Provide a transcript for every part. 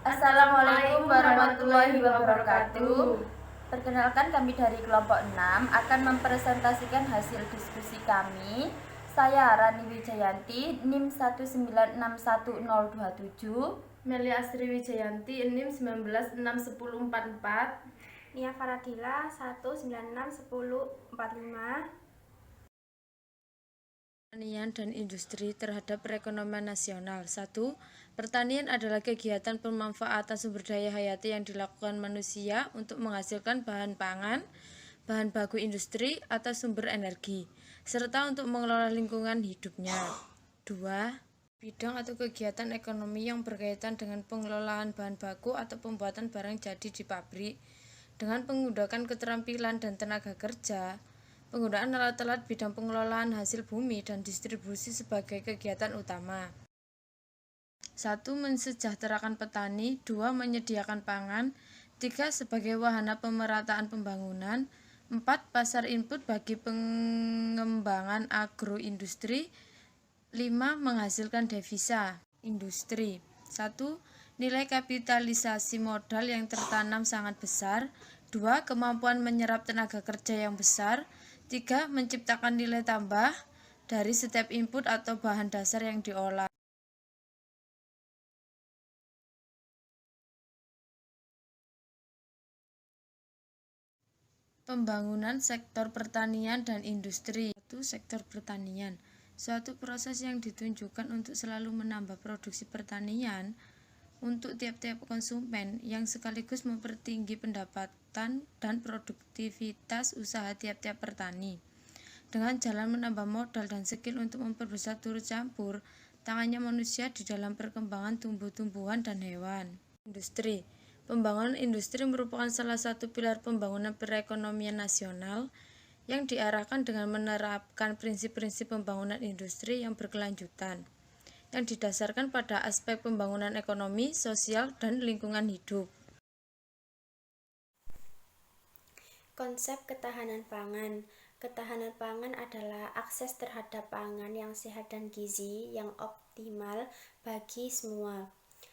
Assalamualaikum warahmatullahi wabarakatuh. Perkenalkan, kami dari kelompok 6 akan mempresentasikan hasil diskusi kami. Saya Rani Wijayanti, NIM 1961027. Melia Astri Wijayanti, NIM 19610444. Nia Faradila 1961045. Pertanian dan industri terhadap perekonomian nasional. 1. Pertanian adalah kegiatan pemanfaatan sumber daya hayati yang dilakukan manusia untuk menghasilkan bahan pangan, bahan baku industri atau sumber energi, serta untuk mengelola lingkungan hidupnya. 2. Bidang atau kegiatan ekonomi yang berkaitan dengan pengelolaan bahan baku atau pembuatan barang jadi di pabrik dengan menggunakan keterampilan dan tenaga kerja. Penggunaan alat-alat bidang pengelolaan hasil bumi dan distribusi sebagai kegiatan utama. 1. Mensejahterakan petani. 2. Menyediakan pangan. 3. Sebagai wahana pemerataan pembangunan. 4. Pasar input bagi pengembangan agroindustri. 5. Menghasilkan devisa industri. 1. Nilai kapitalisasi modal yang tertanam sangat besar. 2. Kemampuan menyerap tenaga kerja yang besar. 3. Menciptakan nilai tambah dari setiap input atau bahan dasar yang diolah. Pembangunan sektor pertanian dan industri. 1. Sektor pertanian. Suatu proses yang ditunjukkan untuk selalu menambah produksi pertanian untuk tiap-tiap konsumen yang sekaligus mempertinggi pendapatan dan produktivitas usaha tiap-tiap petani. Dengan jalan menambah modal dan skill untuk memperbesar turut campur tangannya manusia di dalam perkembangan tumbuh-tumbuhan dan hewan. Industri. Pembangunan industri merupakan salah satu pilar pembangunan perekonomian nasional yang diarahkan dengan menerapkan prinsip-prinsip pembangunan industri yang berkelanjutan, yang didasarkan pada aspek pembangunan ekonomi, sosial, dan lingkungan hidup. Konsep ketahanan pangan. Ketahanan pangan adalah akses terhadap pangan yang sehat dan gizi yang optimal bagi semua.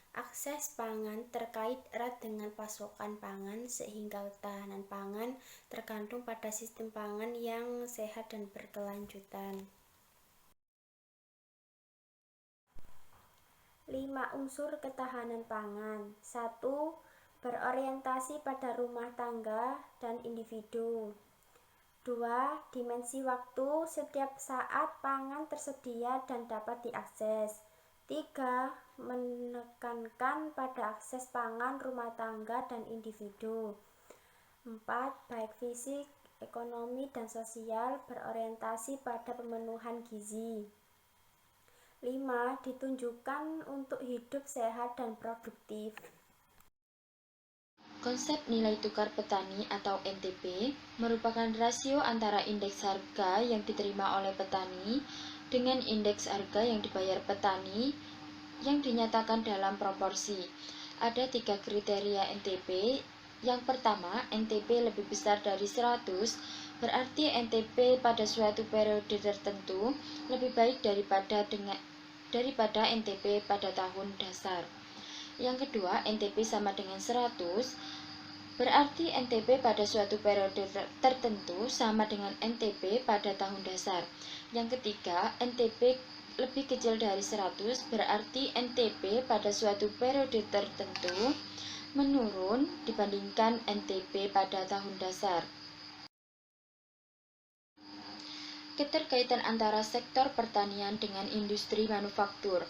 Akses pangan terkait erat dengan pasokan pangan, sehingga ketahanan pangan tergantung pada sistem pangan yang sehat dan berkelanjutan. 5 unsur ketahanan pangan. 1. Berorientasi pada rumah tangga dan individu. 2. Dimensi waktu, setiap saat pangan tersedia dan dapat diakses. 3. Menekankan pada akses pangan rumah tangga dan individu. 4. Baik fisik, ekonomi, dan sosial, berorientasi pada pemenuhan gizi. 5. Ditunjukkan untuk hidup sehat dan produktif. Konsep nilai tukar petani atau NTP merupakan rasio antara indeks harga yang diterima oleh petani dengan indeks harga yang dibayar petani yang dinyatakan dalam proporsi. Ada 3 kriteria NTP. Yang pertama, NTP lebih besar dari 100, berarti NTP pada suatu periode tertentu lebih baik daripada NTP pada tahun dasar. Yang kedua, NTP sama dengan 100, berarti NTP pada suatu periode tertentu sama dengan NTP pada tahun dasar. Yang ketiga, NTP lebih kecil dari 100, berarti NTP pada suatu periode tertentu menurun dibandingkan NTP pada tahun dasar. Keterkaitan antara sektor pertanian dengan industri manufaktur.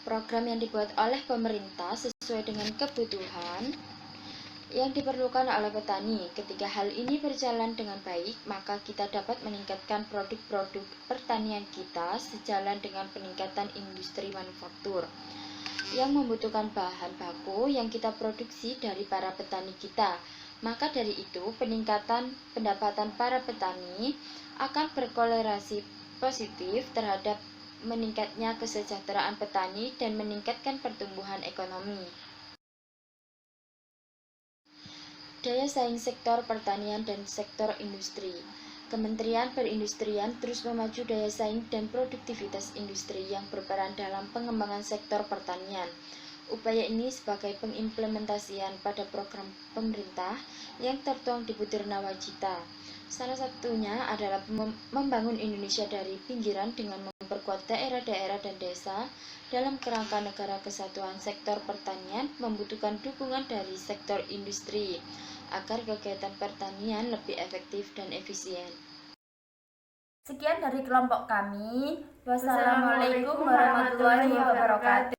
Program yang dibuat oleh pemerintah sesuai dengan kebutuhan yang diperlukan oleh petani. Ketika hal ini berjalan dengan baik, maka kita dapat meningkatkan produk-produk pertanian kita sejalan dengan peningkatan industri manufaktur yang membutuhkan bahan baku yang kita produksi dari para petani kita. Maka dari itu, peningkatan pendapatan para petani akan berkorelasi positif terhadap meningkatnya kesejahteraan petani dan meningkatkan pertumbuhan ekonomi. Daya saing sektor pertanian dan sektor industri. Kementerian Perindustrian terus memacu daya saing dan produktivitas industri yang berperan dalam pengembangan sektor pertanian. Upaya ini sebagai pengimplementasian pada program pemerintah yang tertuang di Butir Nawacita. Salah satunya adalah membangun Indonesia dari pinggiran dengan memperkuat daerah-daerah dan desa dalam kerangka negara kesatuan. Sektor pertanian membutuhkan dukungan dari sektor industri agar kegiatan pertanian lebih efektif dan efisien. Sekian dari kelompok kami. Wassalamualaikum warahmatullahi wabarakatuh.